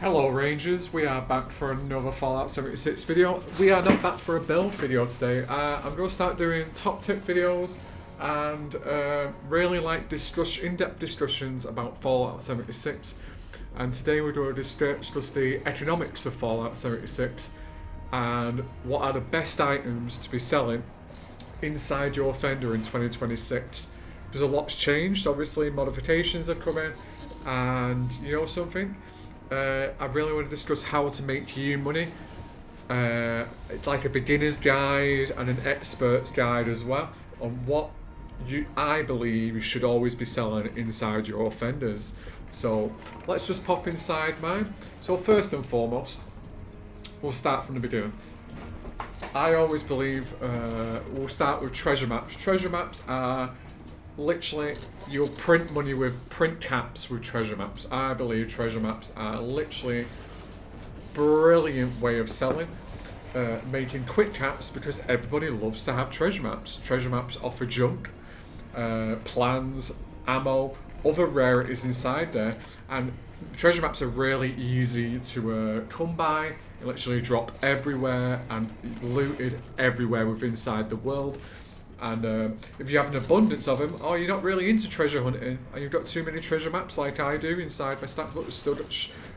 Hello Rangers, we are back for another Fallout 76 video. We are not back for a build video today. I'm going to start doing top tip videos and really like in-depth discussions about Fallout 76. And today we're going to discuss the economics of Fallout 76 and what are the best items to be selling inside your Fender in 2026. Because a lot's changed, obviously modifications are coming, and you know something? I really want to discuss how to make you money. It's like a beginner's guide and an expert's guide as well on what I believe you should always be selling inside your Fenders. So let's just pop inside mine. So first and foremost, we'll start from the beginning. I always believe we'll start with treasure maps. Treasure maps are literally, you'll print money with print caps with treasure maps. I believe treasure maps are literally brilliant way of selling, making quick caps because everybody loves to have treasure maps. Treasure maps offer junk, plans, ammo, other rarities inside there, and treasure maps are really easy to come by. Literally drop everywhere and looted everywhere within inside the world. And if you have an abundance of them, or you're not really into treasure hunting, and you've got too many treasure maps like I do inside my stack, but there's still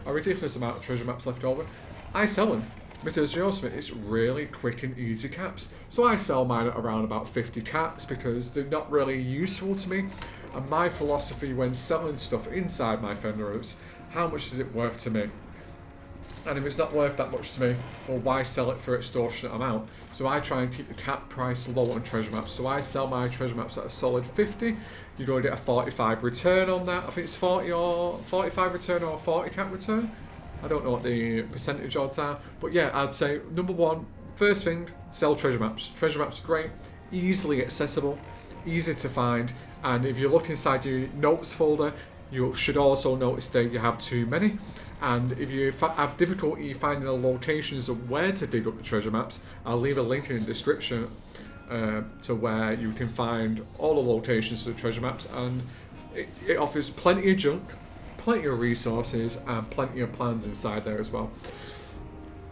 a ridiculous amount of treasure maps left over, I sell them. Because you know something, it's really quick and easy caps. So I sell mine at around about 50 caps because they're not really useful to me. And my philosophy when selling stuff inside my Fender is, how much is it worth to me? And if it's not worth that much to me, well, why sell it for extortionate amount? So I try and keep the cap price low on treasure maps. So I sell my treasure maps at a solid 50. You're going to get a 45 return on that. I think it's 40 or 45 return or 40 cap return. I don't know what the percentage odds are. But yeah, I'd say number one, first thing, sell treasure maps. Treasure maps are great, easily accessible, easy to find. And if you look inside your notes folder, you should also notice that you have too many. And if you have difficulty finding the locations of where to dig up the treasure maps, I'll leave a link in the description to where you can find all the locations for the treasure maps. And it offers plenty of junk, plenty of resources, and plenty of plans inside there as well.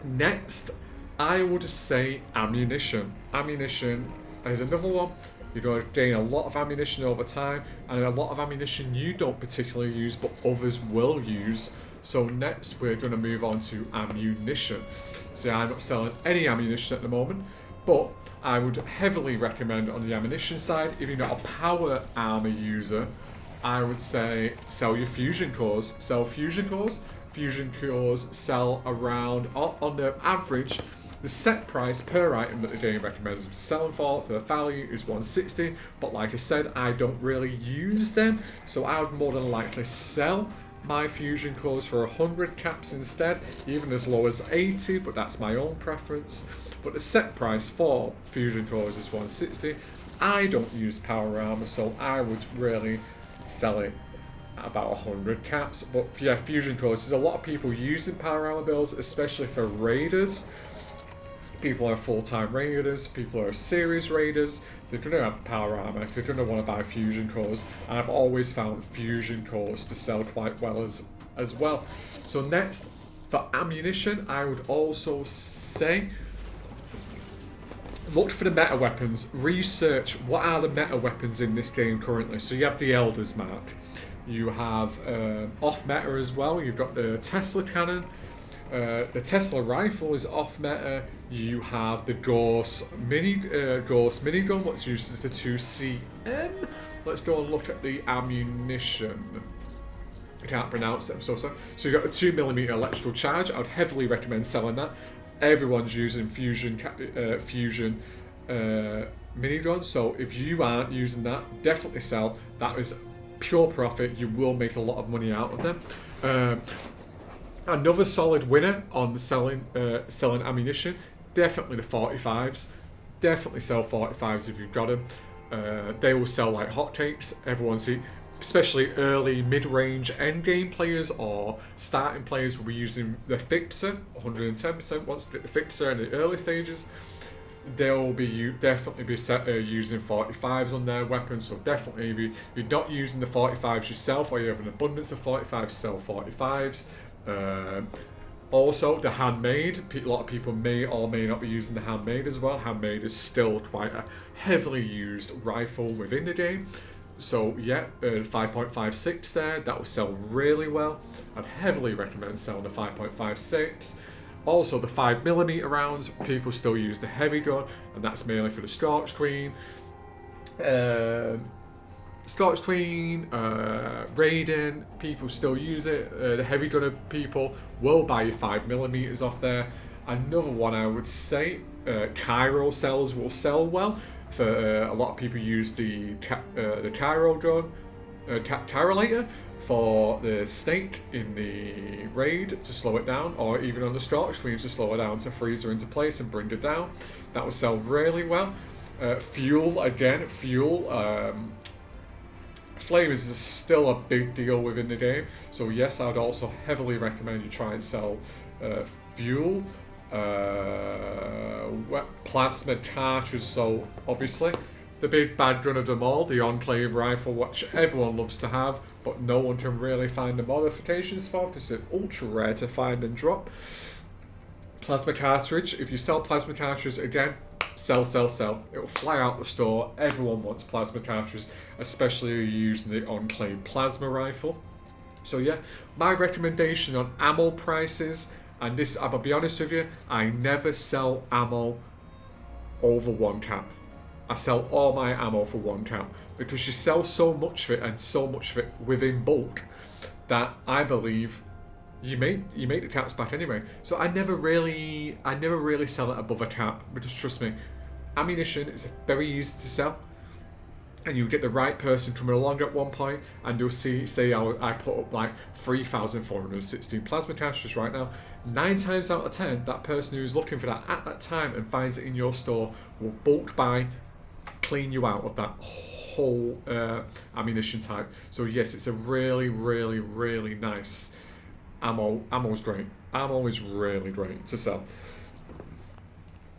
Next, I would say ammunition. Ammunition is another one. You're going to gain a lot of ammunition over time, and a lot of ammunition you don't particularly use, but others will use. So next, we're going to move on to ammunition. See, I'm not selling any ammunition at the moment, but I would heavily recommend on the ammunition side, if you're not a power armor user, I would say sell your fusion cores. Sell fusion cores. Fusion cores sell around, on the average, the set price per item that the game recommends selling for, the value is 160, but like I said, I don't really use them, so I would more than likely sell my fusion cores for 100 caps instead, even as low as 80, but that's my own preference. But the set price for fusion cores is 160. I don't use power armor, so I would really sell it at about 100 caps. But yeah, fusion cores, there's a lot of people using power armor builds, especially for raiders. People are full-time raiders, people are series raiders, they're going to have power armor, they're going to want to buy fusion cores, and I've always found fusion cores to sell quite well as well. So next, for ammunition, I would also say look for the meta weapons, research what are the meta weapons in this game currently. So you have the Elder's Mark, you have off meta as well, you've got the Tesla cannon, the Tesla rifle is off meta. You have the Gauss minigun, which uses the 2CM. Let's go and look at the ammunition. I can't pronounce it, I'm so sorry. So you've got a 2mm electrical charge. I would heavily recommend selling that. Everyone's using fusion minigun, so if you aren't using that, definitely sell. That is pure profit. You will make a lot of money out of them. Another solid winner on selling ammunition, definitely the 45s. Definitely sell 45s if you've got them. They will sell like hotcakes. Everyone's, especially early, mid-range, end-game players or starting players will be using the Fixer, 110%. Once you get the Fixer in the early stages, they'll be definitely be using 45s on their weapons. So definitely, if you're not using the 45s yourself, or you have an abundance of 45s, sell 45s. Also, the handmade. A lot of people may or may not be using the handmade as well. Handmade is still quite a heavily used rifle within the game. So yeah, 5.56 there, that will sell really well. I'd heavily recommend selling the 5.56. Also the 5mm rounds, people still use the heavy gun, and that's mainly for the Scorch Queen. Scorch Queen, Raiden, people still use it. The heavy gunner people will buy your 5mm off there. Another one I would say, Cairo cells will sell well. For a lot of people use the Cairo gun, Carolator for the snake in the raid to slow it down, or even on the Scorch Queen to slow it down to freeze her into place and bring her down. That will sell really well. Fuel again, flames is still a big deal within the game, so yes, I would also heavily recommend you try and sell fuel, plasma cartridge. So obviously the big bad gun of them all, the Enclave rifle, which everyone loves to have, but no one can really find the modifications for because it's ultra rare to find and drop. Plasma cartridge, if you sell plasma cartridge, again, sell. It will fly out the store. Everyone wants plasma cartridges, especially if you're using the Enclave plasma rifle. So yeah, my recommendation on ammo prices, and this, I'm gonna be honest with you, I never sell ammo over 1 cap. I sell all my ammo for 1 cap because you sell so much of it, and so much of it within bulk, that I believe you make the caps back anyway. So I never really sell it above a cap, because trust me, ammunition is very easy to sell, and you get the right person coming along at one point, and you'll say I put up like 3,416 plasma cartridges right now. 9 times out of 10, that person who's looking for that at that time and finds it in your store will bulk buy, clean you out of that whole ammunition type. So yes, it's a really nice ammo. Ammo's great. Ammo is really great to sell.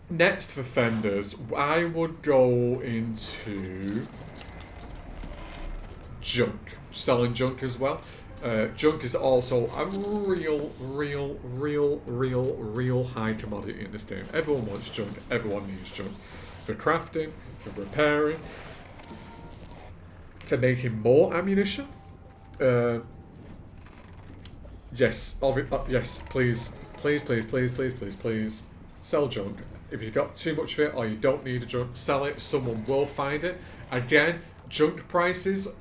Next for fenders, I would go into junk. Selling junk as well. Junk is also a real high commodity in this game. Everyone wants junk. Everyone needs junk. For crafting, for repairing, for making more ammunition. Yes, please, sell junk. If you've got too much of it, or you don't need a junk, sell it. Someone will find it. Again, junk prices,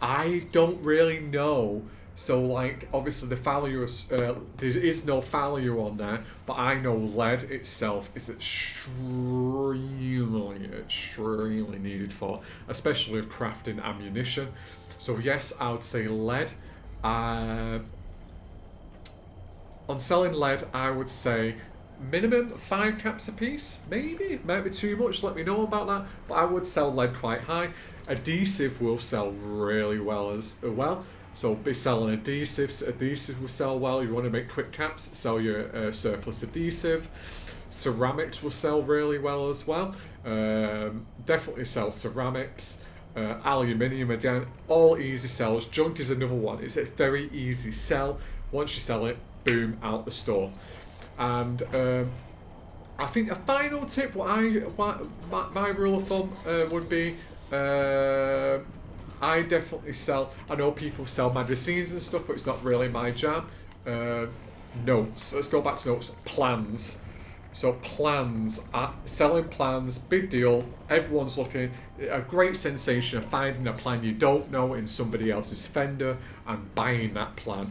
I don't really know. So like, obviously the value is, there is no value on there, but I know lead itself is extremely needed for, especially with crafting ammunition. So yes, I would say lead. On selling lead, I would say minimum 5 caps a piece, maybe, might be too much, let me know about that, but I would sell lead quite high. Adhesive will sell really well as well, so be selling adhesives. Adhesive will sell well. You want to make quick caps, sell your surplus adhesive. Ceramics will sell really well as well. Definitely sell ceramics. Aluminium again, all easy sells. Junk is another one. It's a very easy sell. Once you sell it, boom, out the store. And I think a final tip, my rule of thumb would be, I definitely sell. I know people sell magazines and stuff, but it's not really my jam. Notes. Let's go back to notes. Plans. So plans, selling plans, big deal. Everyone's looking. A great sensation of finding a plan you don't know in somebody else's fender and buying that plan.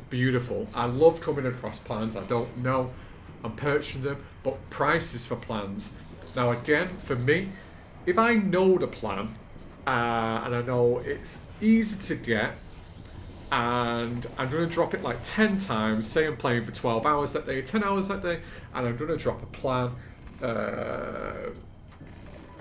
Beautiful. I love coming across plans I don't know and purchasing them, but prices for plans. Now again, for me, if I know the plan and I know it's easy to get, and I'm going to drop it like 10 times, say I'm playing for 12 hours that day, 10 hours that day, and I'm going to drop a plan.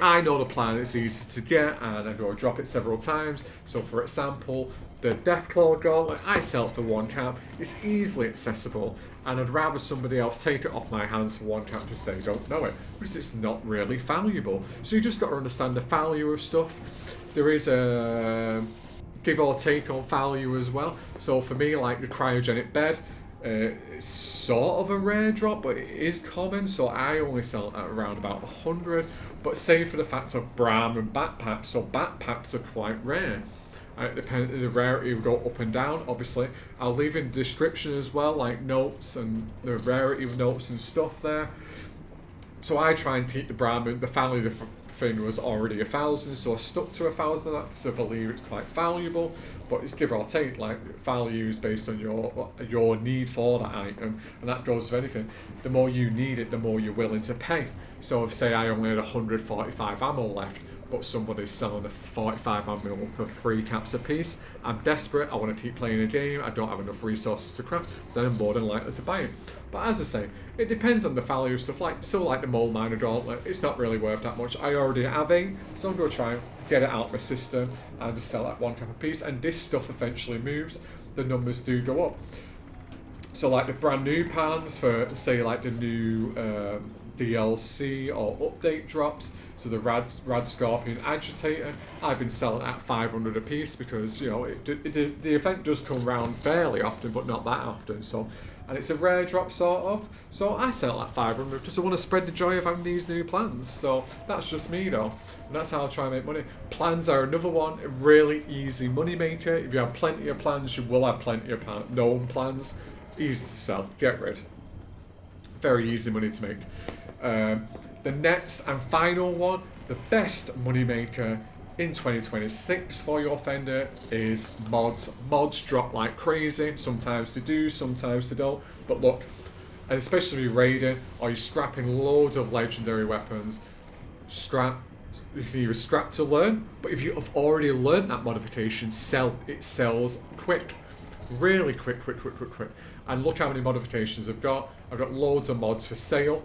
I know the plan, it's easy to get, and I'm going to drop it several times. So for example, the Deathclaw Gauntlet, I sell it for 1 cap, it's easily accessible, and I'd rather somebody else take it off my hands for 1 cap because they don't know it, because it's not really valuable. So you just got to understand the value of stuff. There is a give or take on value as well. So for me, like the cryogenic bed, it's sort of a rare drop, but it is common. So I only sell it at around about 100. But say for the fact of Bram and backpacks, so backpacks are quite rare. It depends. The rarity will go up and down. Obviously, I'll leave in the description as well, like notes and the rarity of notes and stuff there. So I try and keep the Brahmin. The family thing was already 1,000, so I stuck to 1,000 of that because I believe it's quite valuable. But it's give or take, like value is based on your need for that item, and that goes for anything. The more you need it, the more you're willing to pay. So if say I only had 145 ammo left, but somebody's selling a 45 ammo for 3 caps a piece, I'm desperate, I want to keep playing a game, I don't have enough resources to craft, then I'm more than likely to buy it. But as I say, it depends on the value of stuff, like still like the Mole Miner Gauntlet, it's not really worth that much. I already have it, so I'm going to try and get it out of my system and just sell at 1 cap a piece, and this stuff eventually moves, the numbers do go up. So like the brand new pans for say like the new DLC or update drops, so the Rad Scorpion Agitator, I've been selling at 500 a piece because you know the event does come around fairly often, but not that often. So, and it's a rare drop sort of. So I sell at 500 because I want to spread the joy of having these new plans. So that's just me though, and that's how I try and make money. Plans are another one, a really easy money maker. If you have plenty of plans, you will have plenty of known plans. Easy to sell, get rid. Very easy money to make. The next and final one, the best moneymaker in 2026 for your Fender is mods. Mods drop like crazy. Sometimes they do, sometimes they don't. But look, and especially raiding, or you're scrapping loads of legendary weapons, scrap. You can either scrap to learn, but if you have already learned that modification, sell. It sells quick. Really quick. And look how many modifications I've got. I've got loads of mods for sale.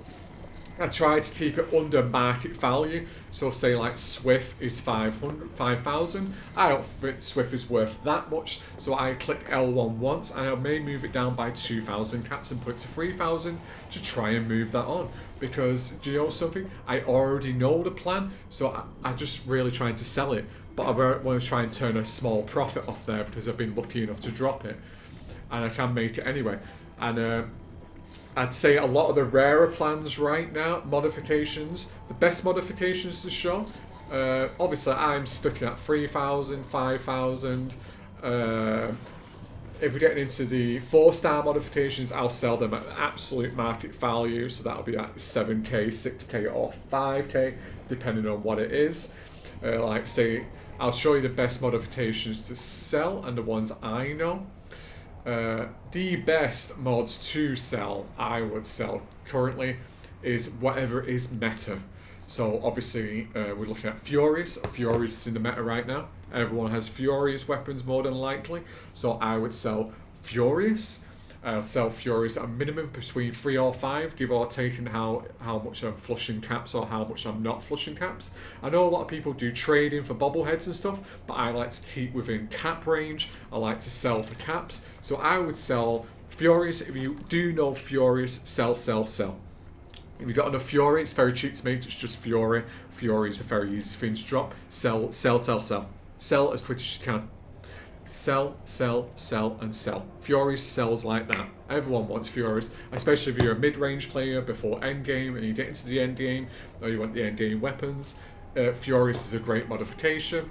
I try to keep it under market value. So say like Swift is 5,000. I don't think Swift is worth that much. So I click L1 once and I may move it down by 2,000 caps and put it to 3,000 to try and move that on. Because, do you know something? I already know the plan. So I just really trying to sell it. But I want to try and turn a small profit off there because I've been lucky enough to drop it. And I can make it anyway. And I'd say a lot of the rarer plans right now, modifications, the best modifications to show. Obviously, I'm sticking at 3,000, 5,000. If we're getting into the 4-star modifications, I'll sell them at absolute market value. So that'll be at 7k, 6k, or 5k, depending on what it is. Like, say, I'll show you the best modifications to sell and the ones I know. The best mods to sell, I would sell currently, is whatever is meta. So obviously we're looking at Furious. Furious is in the meta right now. Everyone has Furious weapons more than likely. So I would sell Furious. I'll sell Furious at a minimum between 3 or 5, give or take in how much I'm flushing caps or how much I'm not flushing caps. I know a lot of people do trading for bobbleheads and stuff, but I like to keep within cap range. I like to sell for caps. So I would sell Furious. If you do know Furious, sell. If you've got enough Fury, it's very cheap to make, it's just Fury. Fury is a very easy thing to drop. Sell. Sell as quick as you can. Sell, and sell. Furies sells like that. Everyone wants Furies, especially if you're a mid-range player before endgame and you get into the endgame, or you want the endgame weapons. Furies is a great modification.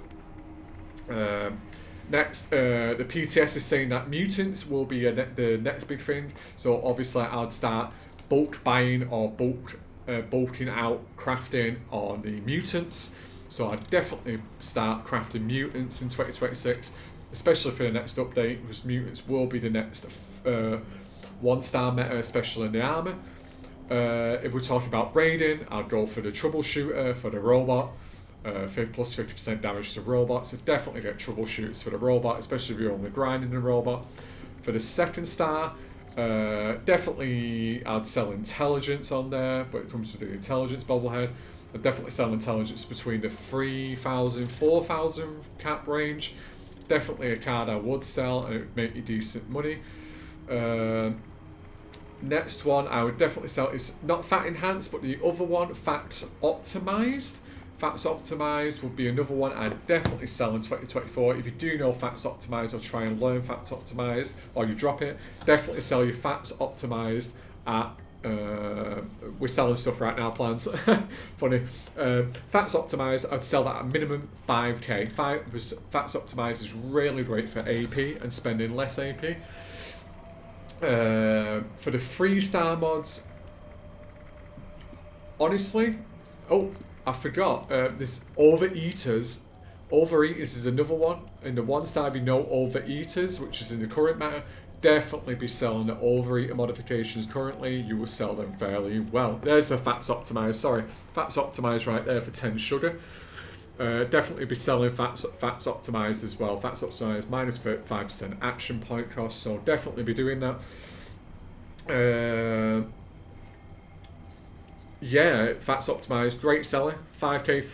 Next, the PTS is saying that mutants will be the next big thing. So obviously I'd start bulk buying or bulking out crafting on the mutants. So I'd definitely start crafting mutants in 2026. Especially for the next update, because mutants will be the next 1-star meta, especially in the armor. If we're talking about raiding, I'd go for the troubleshooter for the robot, plus 50% damage to robots. So definitely get troubleshooters for the robot, especially if you're only grinding the robot. For the 2nd star, definitely I'd sell intelligence on there, but it comes with the intelligence bobblehead. I'd definitely sell intelligence between the 3,000, 4,000 cap range. Definitely a card I would sell and it would make you decent money. Next one I would definitely sell is not fat enhanced, but the other one, fat optimized. Fats Optimized would be another one I'd definitely sell in 2024. If you do know Fats Optimized or try and learn Fats Optimized, or you drop it, definitely sell your Fats Optimized at we're selling stuff right now, plans. Funny. Fats Optimized, I'd sell that at minimum 5k. Fats Optimized is really great for AP and spending less AP. For the 3-star mods, honestly, oh, I forgot. This Overeaters. Overeaters is another one. In the 1-star, if you know Overeaters, which is in the current meta, definitely be selling the Overeater modifications currently. You will sell them fairly well. There's the Fats Optimized. Sorry, Fats Optimized right there for 10 sugar. Definitely be selling Fats Optimized as well. Fats Optimized minus 5% action point cost. So definitely be doing that. Yeah, Fats Optimized, great seller. 5k,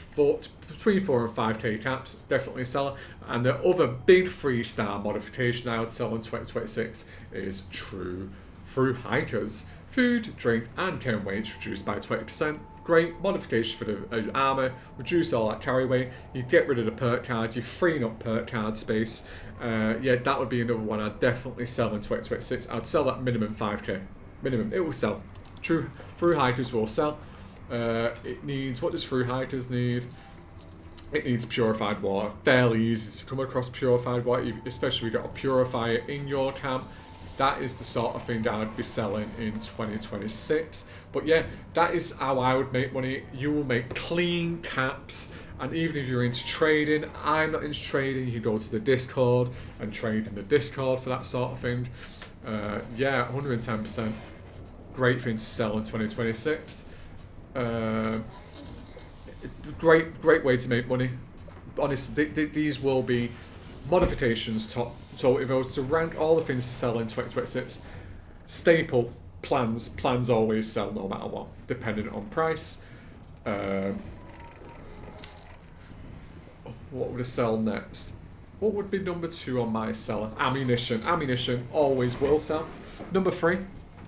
between 4 and 5k caps, definitely a seller. And the other big 3-star modification I would sell in 2026 is True Through Hikers. Food, drink, and chem weights reduced by 20%. Great modification for the armor, reduce all that carry weight. You get rid of the perk card, you're freeing up perk card space. Yeah, that would be another one I'd definitely sell in 2026. I'd sell that minimum 5k. Minimum, it will sell. True Through Hikers will sell. It needs, what does Through Hikers need? It needs purified water. Fairly easy to come across purified water, especially if you've got a purifier in your camp. That is the sort of thing that I'd be selling in 2026. But yeah, that is how I would make money. You will make clean caps. And even if you're into trading, I'm not into trading, you go to the Discord and trade in the Discord for that sort of thing. Yeah, 110%. Great thing to sell in 2026. Great way to make money. Honestly, these will be modifications top. So if I was to rank all the things to sell in 2026, staple plans always sell no matter what, depending on price. What would I sell next? What would be number 2 on my seller? Ammunition. Ammunition always will sell. Number 3,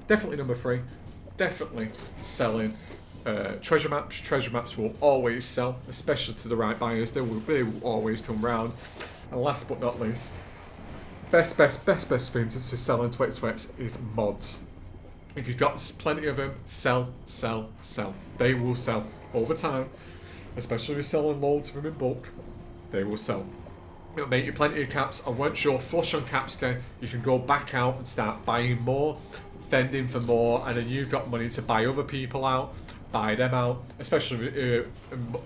definitely number 3. Definitely selling treasure maps. Treasure maps will always sell, especially to the right buyers. They will always come round. And last but not least, best thing to sell in 2020 is mods. If you've got plenty of them, sell. They will sell over time, especially if you're selling loads of them in bulk. They will sell. It'll make you plenty of caps, and once you're flush on caps again, you can go back out and start buying more, vending for more, and then you've got money to buy other people out, buy them out, especially if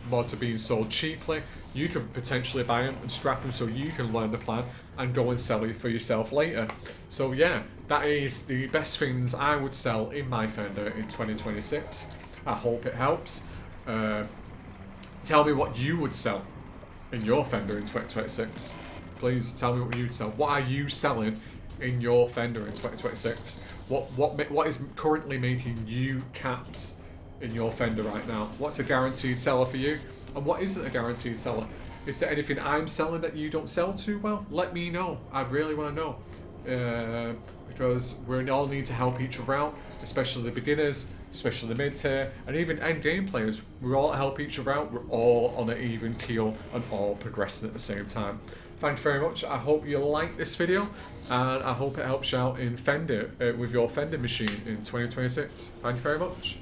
mods are being sold cheaply. You can potentially buy them and scrap them so you can learn the plan and go and sell it for yourself later. So yeah, that is the best things I would sell in my Fender in 2026. I hope it helps. Tell me what you would sell in your Fender in 2026. Please tell me what you'd sell. What are you selling in your Fender in 2026? What is currently making you caps in your Fender right now? What's a guaranteed seller for you, and what isn't a guaranteed seller? Is there anything I'm selling that you don't sell too well? Let me know. I really want to know, because we all need to help each other out, especially the beginners, especially the mid-tier, and even end-game players. We all help each other out. We're all on an even keel and all progressing at the same time. Thank you very much. I hope you like this video, and I hope it helps you out in Fender with your Fender machine in 2026. Thank you very much.